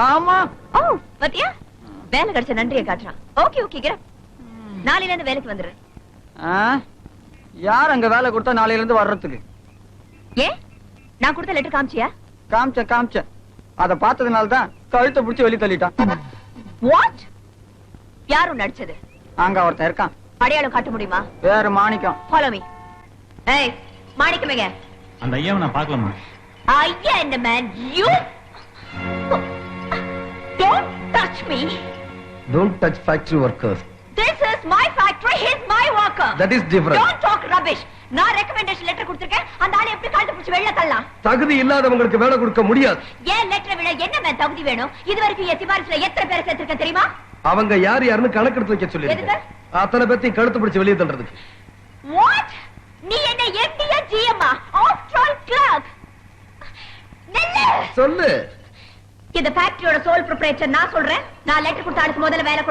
ஆமா. ஓ பாத்தியா, வேலை கிடைச்ச நன்றியை காட்டுறான். ஓகே ஓகே கிர, நாளையில இருந்து வேலைக்கு வந்துரு. யார் அங்க வேலை கொடுத்தா நாளையில இருந்து வர்றதுக்கு? ஏன் நான் கொடுத்த லெட்டர் காமிச்சியா? காமிச்சேன். அத பார்த்ததுனால தான் கழுத்தை பிடிச்சி வெளிய தள்ளிட்டான். வாட்? யாரும் நடிச்சது? அங்க ஒருத்தன் இருக்கான். அடையாளம் காட்ட முடியுமா? வேற மாணிக்கம். Follow me. ஏய் மாணிக்கமேங்க. அந்த ஐயாவை நான் பார்க்கலாமா? ஐயா என்ன man you? Don't touch me. Don't touch factory workers. This is my factory, he's my worker. That is different. Don't talk rubbish. நான் ரெக்கமெண்டேஷன் லெட்டர் கொடுத்திருக்கேன். அந்த ஆளை எப்படி கழுத்து பிடிச்சு வெளிய தள்ளலாம்? தகுதி இல்லாதவங்களுக்கு வேலை கொடுக்க முடியாது. ஏன் லெட்டர் விட என்ன மேன் தகுதி வேணும்? இதுவரைக்கும் என் சிபாரிசுல எத்தனை பேரை சேர்த்திருக்கேன் தெரியுமா? அவங்க யாருன்னு கணக்கெடுத்து வைக்க சொல்லிருக்கேன். அத்தனை பேத்தையும் கழுத்து பிடிச்சு வெளியே தள்ளுறதுக்கு. What? நீ என்ன எம்டியா ஜிஎம்மா? After all clerk. நில்லு. சொல்லு. இந்த ஃபேக்டரியோட சோல் ப்ரொப்ரைட்டர் நான் சொல்றேன். நான் லெட்டர் கொடுத்த ஆளுக்கு முதல்ல வேலை